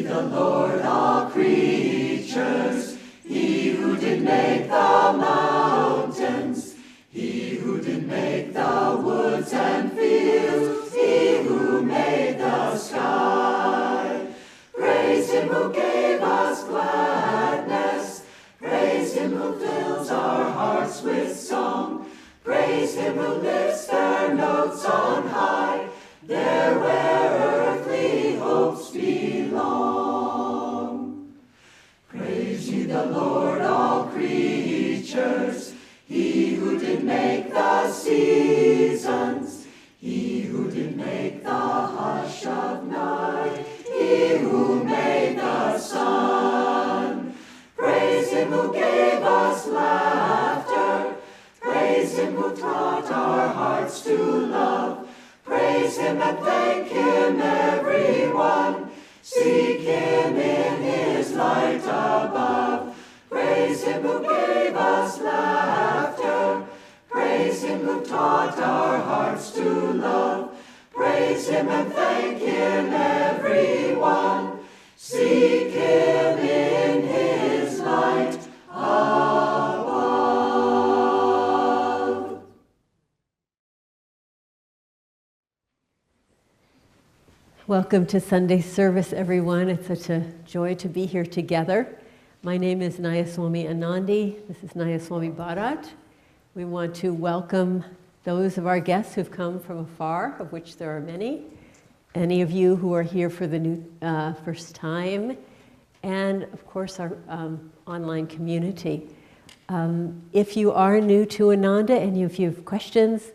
ye the Lord, all creatures, he who did make the mountains, he who did make the woods and fields, he who made the sky. Praise him who gave us gladness, praise him who fills our hearts with song, praise him who lifts their notes on high, there where earthly hopes belong. Praise ye the Lord, all creatures, he who did make the seasons, he who did make the hush of night, he who made the sun. Praise him who gave us laughter, praise him who taught our hearts to love, praise him and thank him, everyone, seek him in his light above. Praise him who gave us laughter, praise him who taught our hearts to love, praise him and thank him, everyone, seek him in his light above. Welcome to Sunday service, everyone. It's such a joy to be here together. My name is Nayaswami Anandi. This is Nayaswami Bharat. We want to welcome those of our guests who've come from afar, of which there are many. Any of you who are here for the first time, and of course our online community. If you are new to Ananda and if you have questions,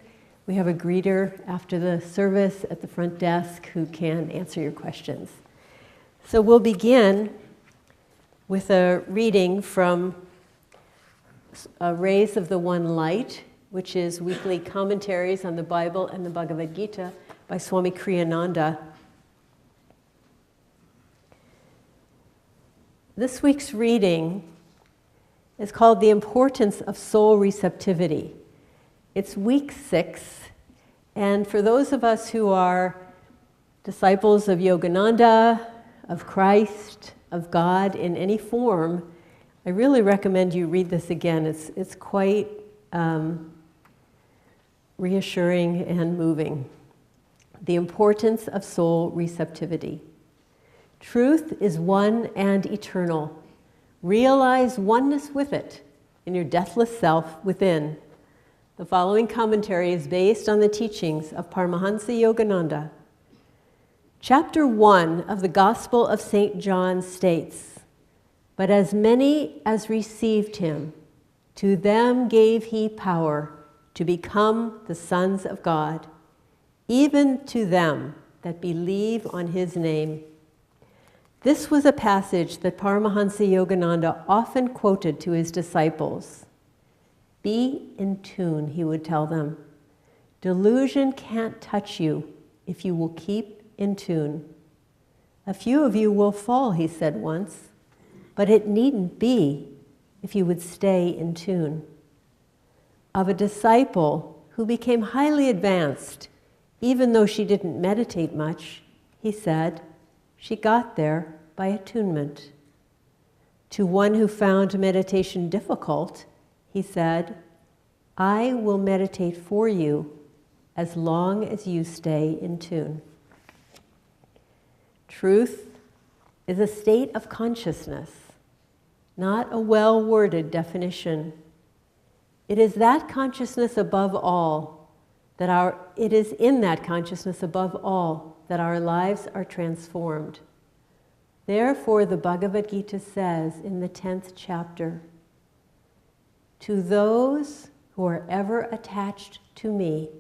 we have a greeter after the service at the front desk who can answer your questions. So we'll begin with a reading from Rays of the One Light, which is weekly commentaries on the Bible and the Bhagavad Gita by Swami Kriyananda. This week's reading is called The Importance of Soul-Receptivity. It's week 6, and for those of us who are disciples of Yogananda, of Christ, of God in any form, I really recommend you read this again. It's quite reassuring and moving. The Importance of Soul-Receptivity. Truth is one and eternal. Realize oneness with it in your deathless self within. The following commentary is based on the teachings of Paramahansa Yogananda. Chapter 1 of the Gospel of St. John states, "But as many as received him, to them gave he power to become the sons of God, even to them that believe on his name." This was a passage that Paramahansa Yogananda often quoted to his disciples. Be in tune, he would tell them. Delusion can't touch you if you will keep in tune. A few of you will fall, he said once, but it needn't be if you would stay in tune. Of a disciple who became highly advanced, even though she didn't meditate much, he said, she got there by attunement. To one who found meditation difficult, he said, I will meditate for you as long as you stay in tune. Truth is a state of consciousness, not a well-worded definition. It is that consciousness above all, it is in that consciousness above all that our lives are transformed. Therefore, the Bhagavad Gita says in the 10th chapter, to those who are ever attached to me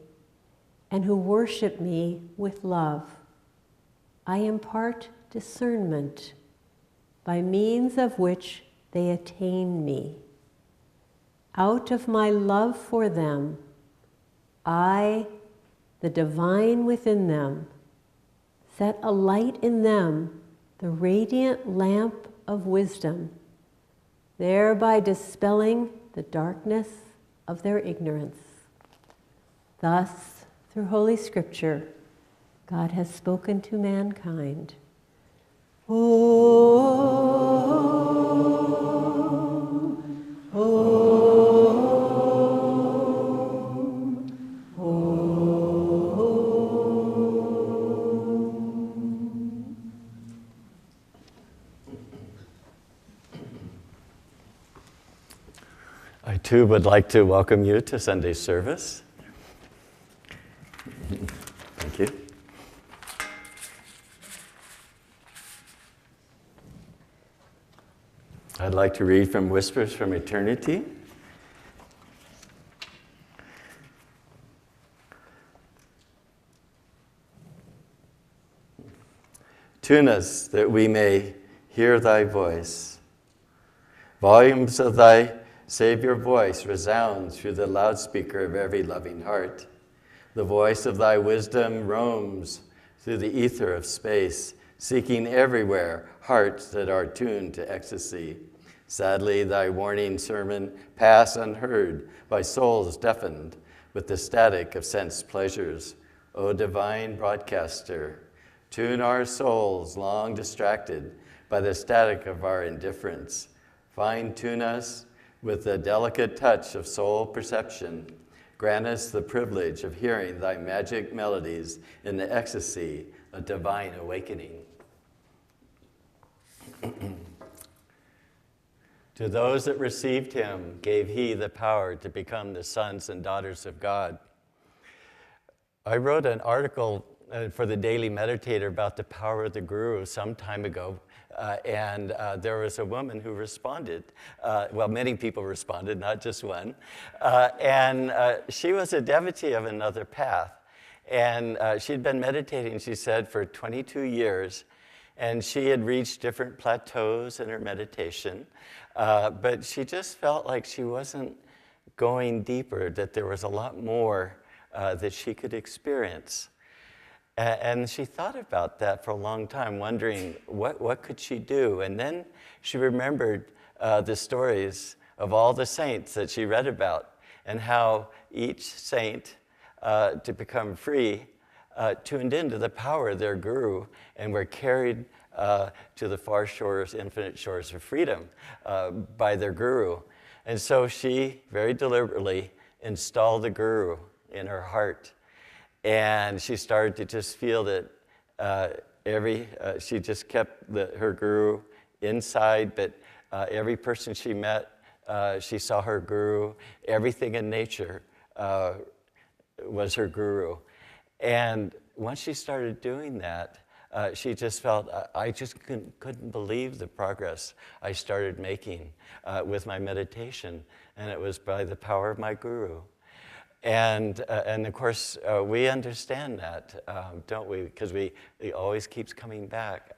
and who worship me with love, I impart discernment by means of which they attain me. Out of my love for them, I, the divine within them, set a light in them, the radiant lamp of wisdom, thereby dispelling the darkness of their ignorance. Thus, through Holy Scripture, God has spoken to mankind. I too would like to welcome you to Sunday service. Thank you. I'd like to read from Whispers from Eternity. Tune us that we may hear thy voice. Volumes of thy Savior voice resound through the loudspeaker of every loving heart. The voice of thy wisdom roams through the ether of space, seeking everywhere hearts that are tuned to ecstasy. Sadly, thy warning sermon pass unheard by souls deafened with the static of sense pleasures. O divine broadcaster, tune our souls long distracted by the static of our indifference. Fine-tune us with the delicate touch of soul perception. Grant us the privilege of hearing thy magic melodies in the ecstasy of divine awakening. To those that received him, gave he the power to become the sons and daughters of God. I wrote an article for the Daily Meditator about the power of the Guru some time ago. And there was a woman who responded. Well, many people responded, not just one. And she was a devotee of another path. And she'd been meditating, she said, for 22 years. And she had reached different plateaus in her meditation. But she just felt like she wasn't going deeper, that there was a lot more that she could experience. And she thought about that for a long time, wondering what could she do? And then she remembered the stories of all the saints that she read about and how each saint, to become free, tuned into the power of their guru and were carried to the far shores, infinite shores of freedom by their guru. And so she very deliberately installed the guru in her heart. And she started to just feel that she just kept her guru inside, but every person she met, she saw her guru. Everything in nature was her guru. And once she started doing that, she just felt, I just couldn't believe the progress I started making with my meditation. And it was by the power of my guru. And of course, we understand that, don't we? Because it always keeps coming back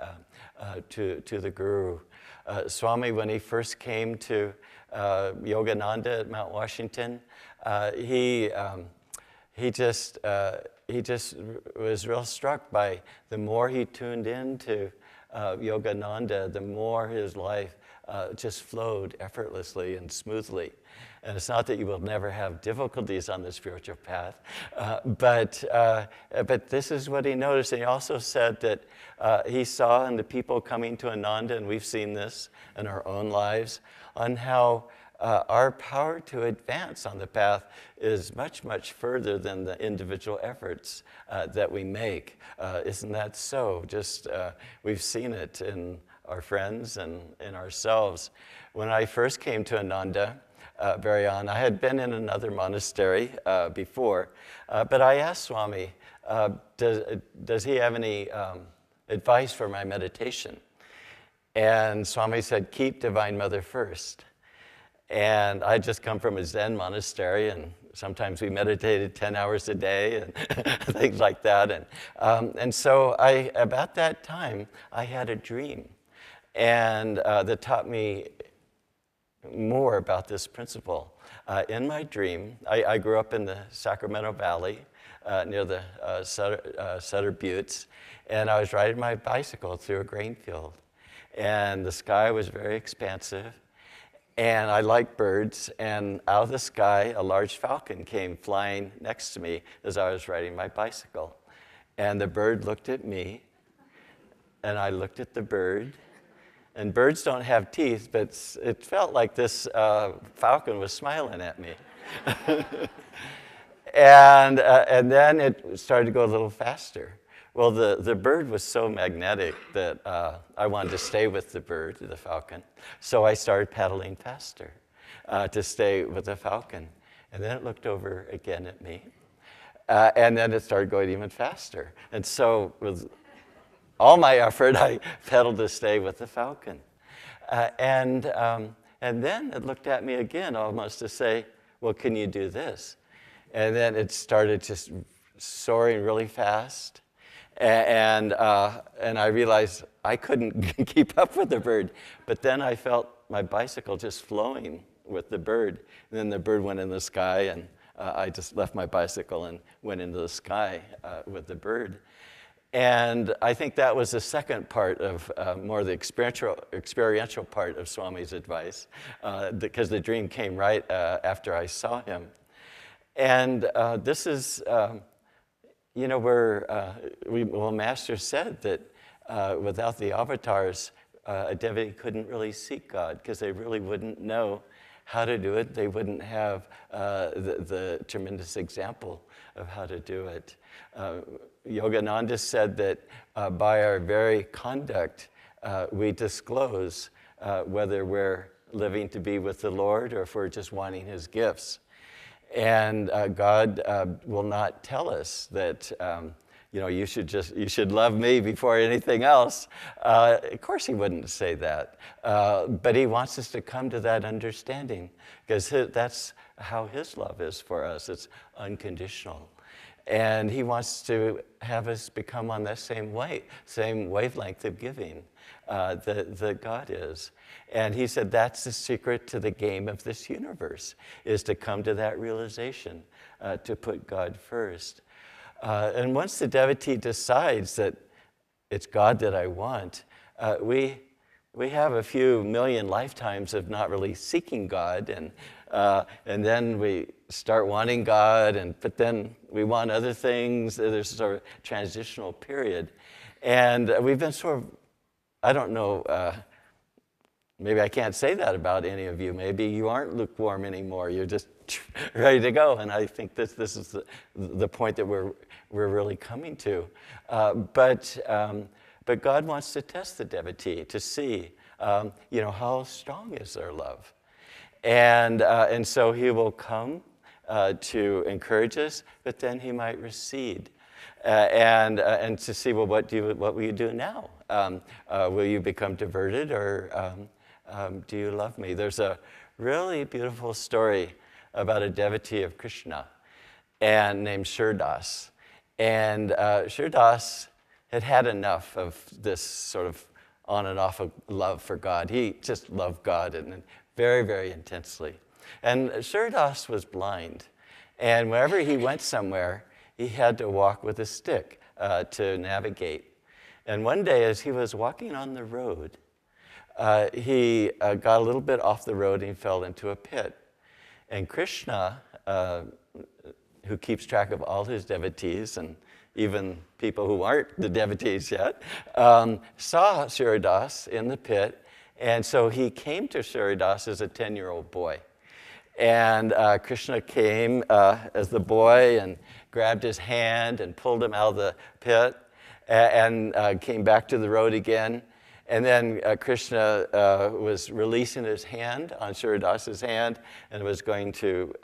to the Guru. Swami, when he first came to Yogananda at Mount Washington, he just was real struck by the more he tuned into Yogananda, the more his life just flowed effortlessly and smoothly. And it's not that you will never have difficulties on the spiritual path, but this is what he noticed. And he also said that he saw in the people coming to Ananda, and we've seen this in our own lives, on how our power to advance on the path is much, much further than the individual efforts that we make. Isn't that so? Just we've seen it in our friends and in ourselves. When I first came to Ananda, very on. I had been in another monastery before, but I asked Swami, does he have any advice for my meditation? And Swami said, keep Divine Mother first. And I just come from a Zen monastery, and sometimes we meditated 10 hours a day and things like that. And so about that time, I had a dream, and that taught me more about this principle. In my dream, I grew up in the Sacramento Valley near the Sutter Buttes, and I was riding my bicycle through a grain field. And the sky was very expansive, and I like birds, and out of the sky, a large falcon came flying next to me as I was riding my bicycle. And the bird looked at me, and I looked at the bird. And birds don't have teeth, but it felt like this falcon was smiling at me. And then it started to go a little faster. Well, the bird was so magnetic that I wanted to stay with the bird, the falcon. So I started paddling faster to stay with the falcon. And then it looked over again at me. And then it started going even faster. And so with all my effort, I paddled to stay with the falcon. And then it looked at me again, almost to say, well, can you do this? And then it started just soaring really fast. And I realized I couldn't keep up with the bird. But then I felt my bicycle just flowing with the bird. And then the bird went in the sky, and I just left my bicycle and went into the sky with the bird. And I think that was the second part of more the experiential part of Swami's advice, because the dream came right after I saw him. And this is, where Master said that without the avatars, a devotee couldn't really seek God, because they really wouldn't know how to do it. They wouldn't have the tremendous example of how to do it. Yogananda said that by our very conduct, we disclose whether we're living to be with the Lord or if we're just wanting his gifts. And God will not tell us that, you should love me before anything else. Of course he wouldn't say that. But he wants us to come to that understanding, because that's how his love is for us. It's unconditional. And he wants to have us become on that same wavelength of giving that God is. And he said that's the secret to the game of this universe, is to come to that realization, to put God first. And once the devotee decides that it's God that I want, we have a few million lifetimes of not really seeking God, and then we start wanting God, but then we want other things. There's sort of a transitional period. And we've been sort of, I don't know, maybe I can't say that about any of you. Maybe you aren't lukewarm anymore. You're just ready to go. And I think this is the point that we're really coming to. But God wants to test the devotee to see, how strong is their love. And so he will come to encourage us, but then he might recede. And to see, well, what will you do now? Will you become diverted, or do you love me? There's a really beautiful story about a devotee of Krishna named Shurdas. And Shurdas had enough of this sort of on and off of love for God. He just loved God and very, very intensely. And Shurdas was blind. And whenever he went somewhere, he had to walk with a stick to navigate. And one day, as he was walking on the road, he got a little bit off the road and he fell into a pit. And Krishna, who keeps track of all his devotees and even people who aren't the devotees yet, saw Shurdas in the pit. And so he came to Shurdas as a 10-year-old boy. And Krishna came as the boy and grabbed his hand and pulled him out of the pit and came back to the road again. And then Krishna was releasing his hand on Shurdas's hand and was going to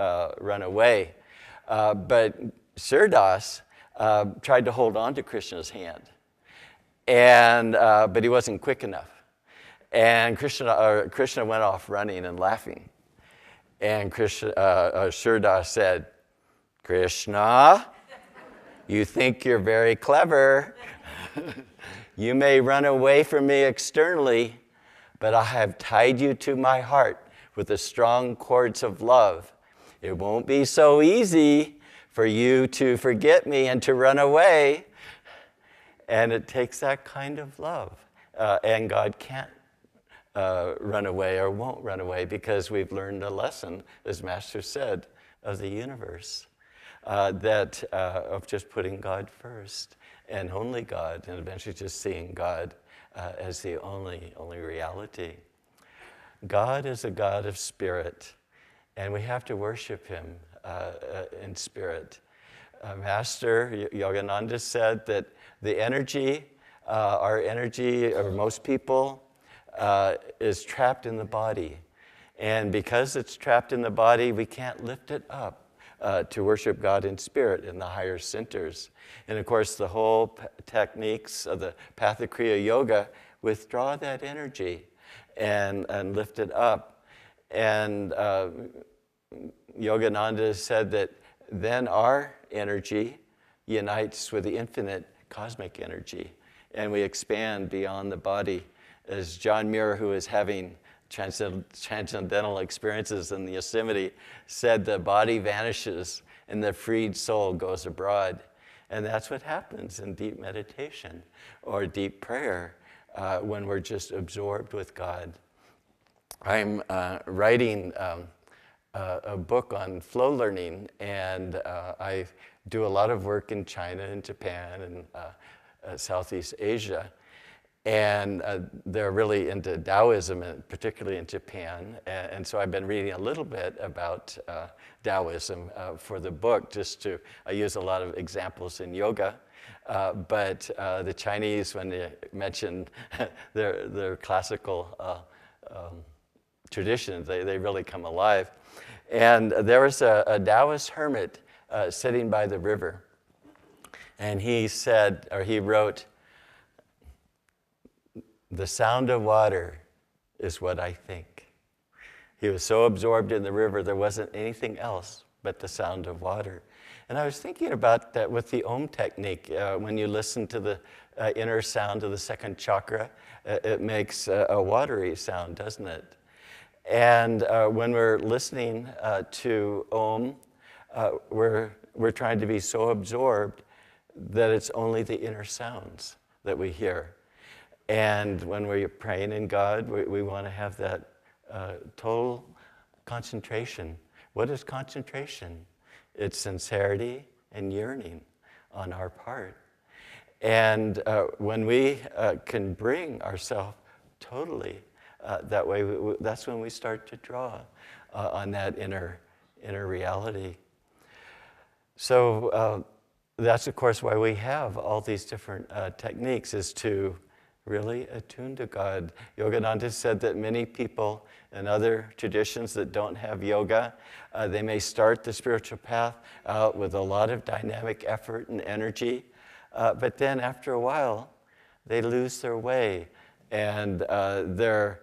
run away. But Shurdas tried to hold on to Krishna's hand, but he wasn't quick enough. And Krishna went off running and laughing. And Shurdas said, "Krishna, you think you're very clever. You may run away from me externally, but I have tied you to my heart with the strong cords of love. It won't be so easy for you to forget me and to run away." And it takes that kind of love. And God can't run away or won't run away, because we've learned a lesson, as Master said, of the universe, of just putting God first and only God, and eventually just seeing God as the only reality. God is a God of spirit, and we have to worship him in spirit. Master Yogananda said that the energy, our energy, or most people, is trapped in the body. And because it's trapped in the body, we can't lift it up to worship God in spirit in the higher centers. And of course, the whole techniques of the path of Kriya Yoga withdraw that energy and lift it up. And Yogananda said that then our energy unites with the infinite cosmic energy, and we expand beyond the body. As John Muir, who is having transcendental experiences in the Yosemite, said the body vanishes and the freed soul goes abroad. And that's what happens in deep meditation or deep prayer when we're just absorbed with God. I'm writing a book on flow learning, and I do a lot of work in China and Japan and Southeast Asia. And they're really into Taoism, and particularly in Japan. And so I've been reading a little bit about Taoism for the book, I use a lot of examples in yoga. But the Chinese, when they mentioned their classical traditions, they really come alive. And there was a Taoist hermit sitting by the river. And he said, or he wrote, "The sound of water is what I think." He was so absorbed in the river, there wasn't anything else but the sound of water. And I was thinking about that with the Om technique. When you listen to the inner sound of the second chakra, it makes a watery sound, doesn't it? And when we're listening to Om, we're trying to be so absorbed that it's only the inner sounds that we hear. And when we're praying in God, we want to have that total concentration. What is concentration? It's sincerity and yearning on our part. And when we can bring ourselves totally that way, that's when we start to draw on that inner reality. So that's, of course, why we have all these different techniques, is to really attune to God. Yogananda said that many people in other traditions that don't have yoga, they may start the spiritual path out with a lot of dynamic effort and energy, but then after a while, they lose their way, and their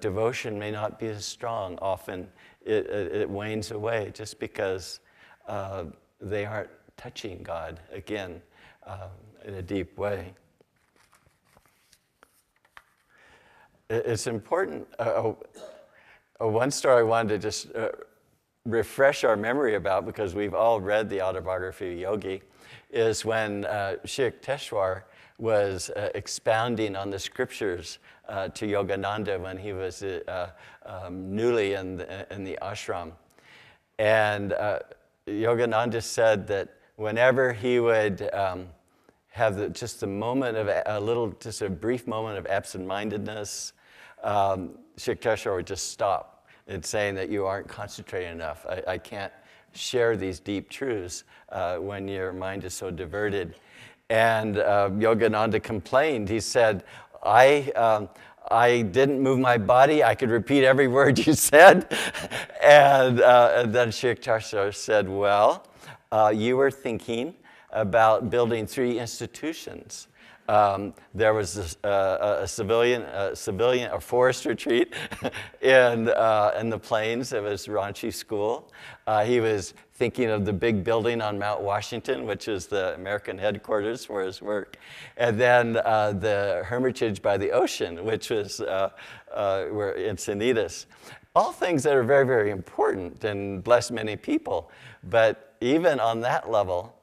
devotion may not be as strong. Often it wanes away just because they aren't touching God again in a deep way. It's important. One story I wanted to just refresh our memory about, because we've all read the autobiography of Yogi, is when Sri Yukteswar was expounding on the scriptures to Yogananda when he was newly in the ashram. And Yogananda said that whenever he would have just a moment of a brief moment of absent-mindedness, Sri Yukteswar would just stop and saying that you aren't concentrating enough. I can't share these deep truths when your mind is so diverted. And Yogananda complained. He said, I didn't move my body. I could repeat every word you said. And then Sri Yukteswar said, well, you were thinking about building 3 institutions. There was a civilian forest retreat in the plains of his Ranchi school. He was thinking of the big building on Mount Washington, which is the American headquarters for his work. And then the hermitage by the ocean, which was where in Encinitas. All things that are very, very important and bless many people. But even on that level,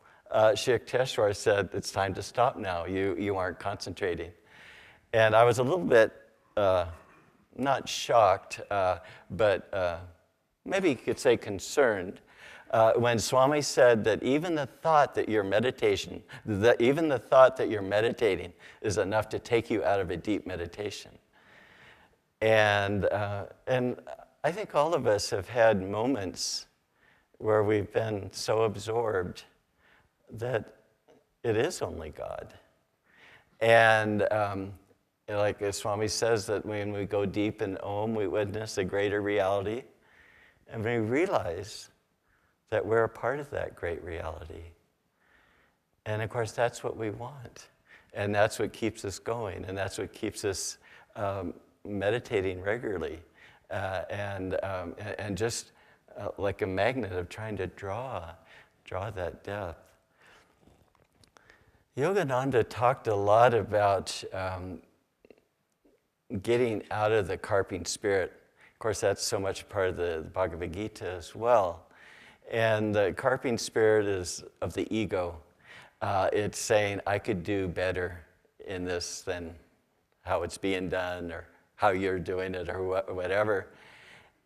Sri Yukteswar said, it's time to stop now. You aren't concentrating. And I was a little bit, not shocked, but maybe you could say concerned, when Swami said that even the thought that you're meditating is enough to take you out of a deep meditation. And I think all of us have had moments where we've been so absorbed that it is only God. And like Swami says, that when we go deep in Om, we witness a greater reality, and we realize that we're a part of that great reality. And of course, that's what we want. And that's what keeps us going, and that's what keeps us meditating regularly, and just like a magnet of trying to draw that depth. Yogananda talked a lot about getting out of the carping spirit. Of course, that's so much part of the Bhagavad Gita as well. And the carping spirit is of the ego. It's saying, I could do better in this than how it's being done or how you're doing it or whatever.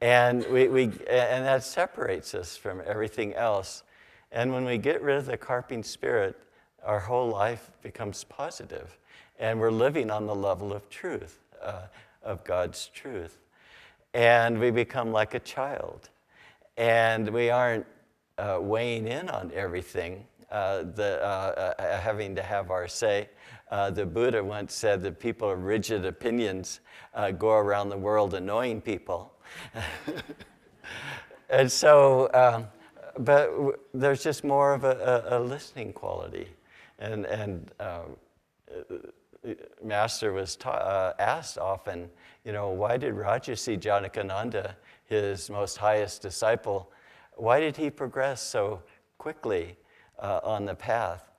And and that separates us from everything else. And when we get rid of the carping spirit, our whole life becomes positive. And we're living on the level of truth, of God's truth. And we become like a child. And we aren't weighing in on everything, having to have our say. The Buddha once said that people of rigid opinions go around the world annoying people. And so, but there's just more of a listening quality. And Master was asked often, why did Rajarsi Janakananda, his most highest disciple, why did he progress so quickly on the path?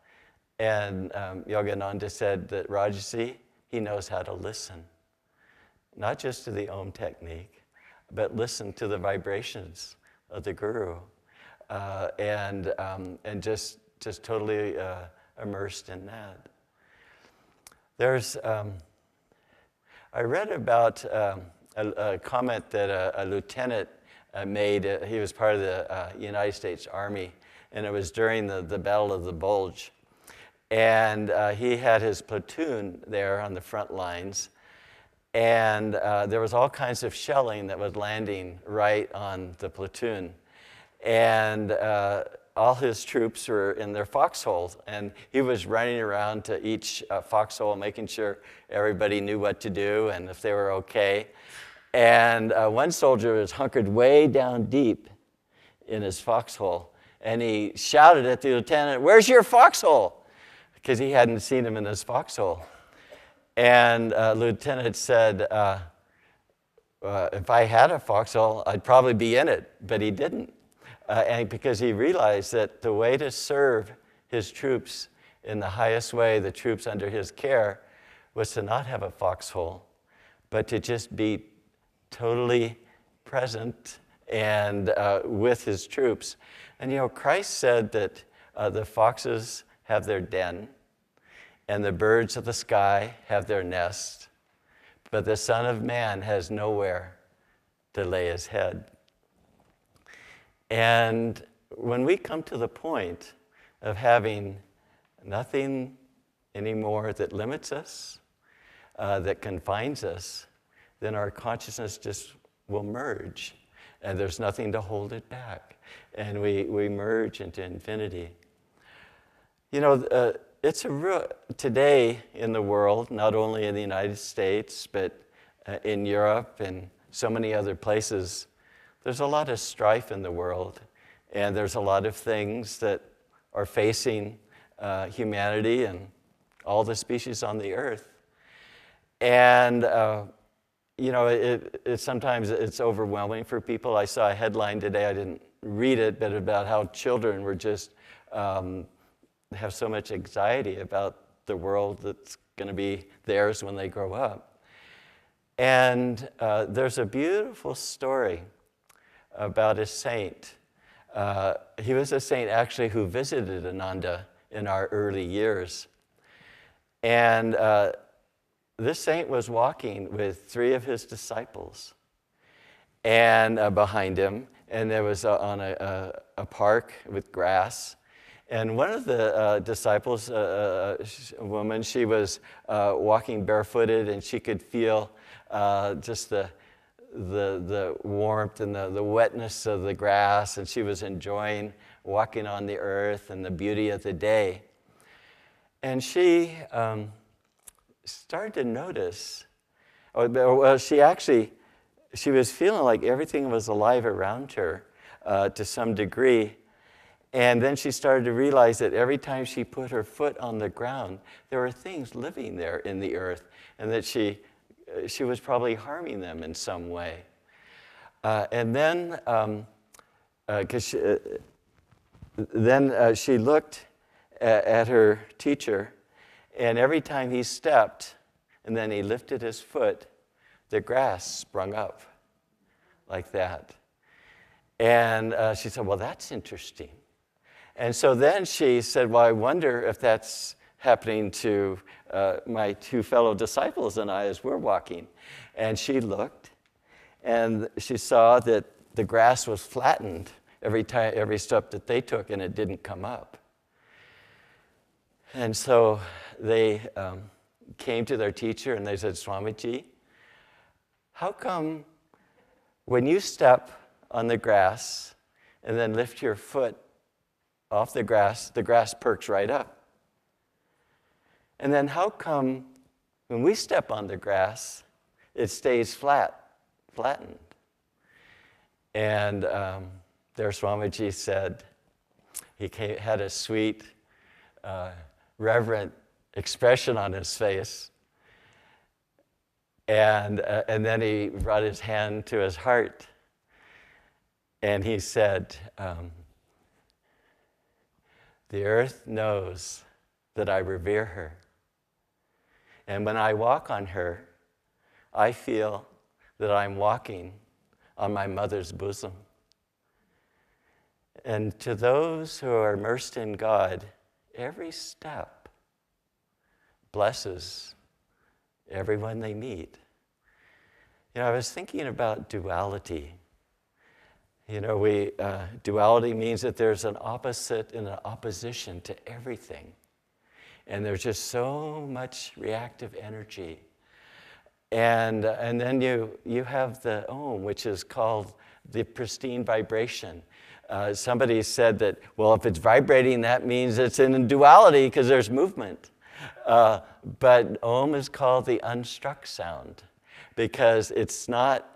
And Yogananda said that Rajarsi, he knows how to listen, not just to the Om technique, but listen to the vibrations of the Guru, and just totally immersed in that. There's, I read about a comment that a lieutenant made. He was part of the United States Army, and it was during the Battle of the Bulge. And he had his platoon there on the front lines, and there was all kinds of shelling that was landing right on the platoon. And all his troops were in their foxholes, and he was running around to each foxhole, making sure everybody knew what to do and if they were okay. And one soldier was hunkered way down deep in his foxhole, and he shouted at the lieutenant, "Where's your foxhole?" Because he hadn't seen him in his foxhole. And lieutenant said, if I had a foxhole, I'd probably be in it, but he didn't. And because he realized that the way to serve his troops in the highest way, the troops under his care, was to not have a foxhole, but to just be totally present and with his troops. And Christ said that the foxes have their den, and the birds of the sky have their nest, but the Son of Man has nowhere to lay his head. And when we come to the point of having nothing anymore that limits us, that confines us, then our consciousness just will merge, and there's nothing to hold it back. And we merge into infinity. It's a real, today in the world, not only in the United States, but in Europe and so many other places, there's a lot of strife in the world, and there's a lot of things that are facing humanity and all the species on the earth. And sometimes it's overwhelming for people. I saw a headline today, I didn't read it, but about how children were just have so much anxiety about the world that's going to be theirs when they grow up. And there's a beautiful story about a saint. He was a saint actually who visited Ananda in our early years. And this saint was walking with 3 of his disciples and behind him, and there was on a park with grass. And one of the disciples, a woman, she was walking barefooted, and she could feel just the warmth and the wetness of the grass, and she was enjoying walking on the earth and the beauty of the day. And she started to notice, well, she was feeling like everything was alive around her to some degree. And then she started to realize that every time she put her foot on the ground, there were things living there in the earth, and that she was probably harming them in some way. And then, she looked at her teacher, and every time he stepped and then he lifted his foot, the grass sprung up like that. And she said, well, that's interesting. And so then she said, well, I wonder if that's happening to my two fellow disciples and I as we're walking. And she looked, and she saw that the grass was flattened every step that they took, and it didn't come up. And so they came to their teacher, and they said, Swamiji, how come when you step on the grass and then lift your foot off the grass perks right up? And then how come when we step on the grass, it stays flattened? And their Swamiji said, he had a sweet, reverent expression on his face. And then he brought his hand to his heart, and he said, the earth knows that I revere her. And when I walk on her, I feel that I'm walking on my mother's bosom. And to those who are immersed in God, every step blesses everyone they meet. You know, I was thinking about duality. You know, duality means that there's an opposite and an opposition to everything. And there's just so much reactive energy. And then you have the Om, which is called the pristine vibration. Somebody said that, well, if it's vibrating, that means it's in duality because there's movement. But Om is called the unstruck sound because it's not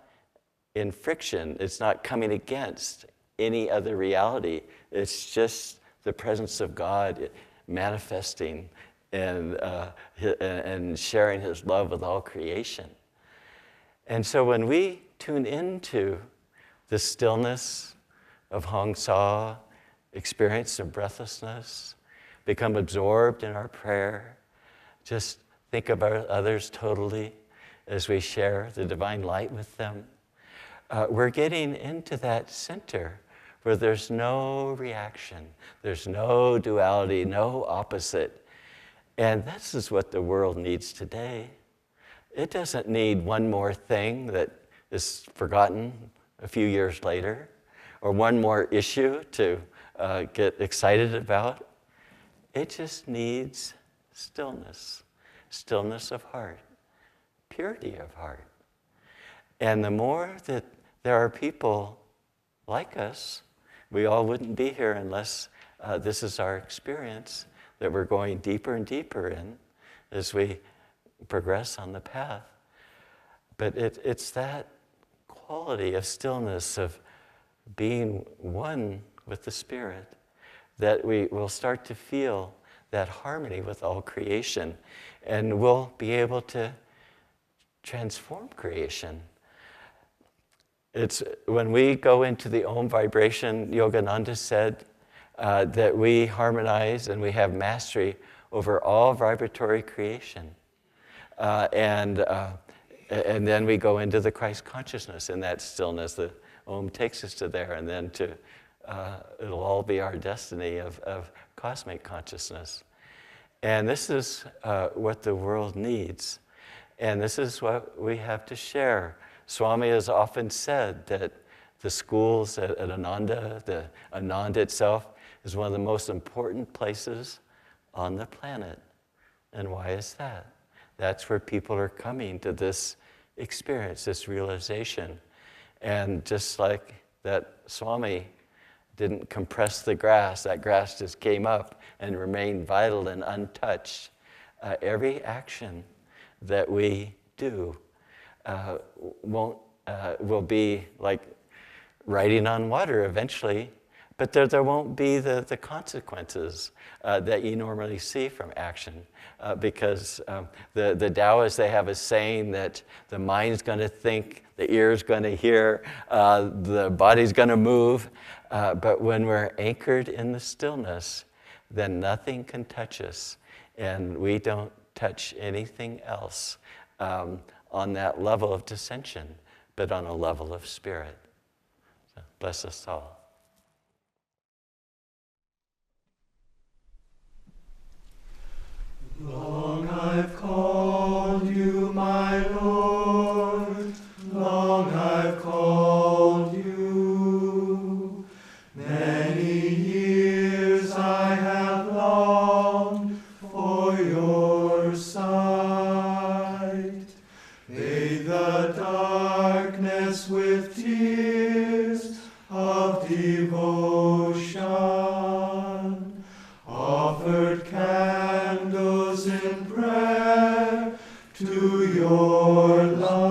in friction, it's not coming against any other reality. It's just the presence of God manifesting and sharing his love with all creation. And so when we tune into the stillness of Hong Sa, experience of breathlessness, become absorbed in our prayer, just think about others totally as we share the divine light with them, we're getting into that center where there's no reaction, there's no duality, no opposite. And this is what the world needs today. It doesn't need one more thing that is forgotten a few years later, or one more issue to get excited about. It just needs stillness, stillness of heart, purity of heart. And the more that there are people like us, we all wouldn't be here unless this is our experience that we're going deeper and deeper in as we progress on the path. But it's that quality of stillness, of being one with the Spirit, that we will start to feel that harmony with all creation, and we'll be able to transform creation. It's when we go into the Om vibration, Yogananda said that we harmonize and we have mastery over all vibratory creation. And then we go into the Christ consciousness in that stillness. The Om takes us to there, and then it'll all be our destiny of cosmic consciousness. And this is what the world needs. And this is what we have to share. Swami has often said that the schools at Ananda, the Ananda itself, is one of the most important places on the planet. And why is that? That's where people are coming to this experience, this realization. And just like that Swami didn't compress the grass, that grass just came up and remained vital and untouched. Every action that we do will be like riding on water eventually, but there won't be the consequences that you normally see from action. Because the Taoists, they have a saying that the mind's going to think, the ear's going to hear, the body's going to move. But when we're anchored in the stillness, then nothing can touch us. And we don't touch anything else on that level of dissension, but on a level of spirit. So bless us all. Long I've called you, my Lord, long I've called you. Many years I have longed for your sight. Bathe the darkness with tears of devotion, offered candles in prayer to your love.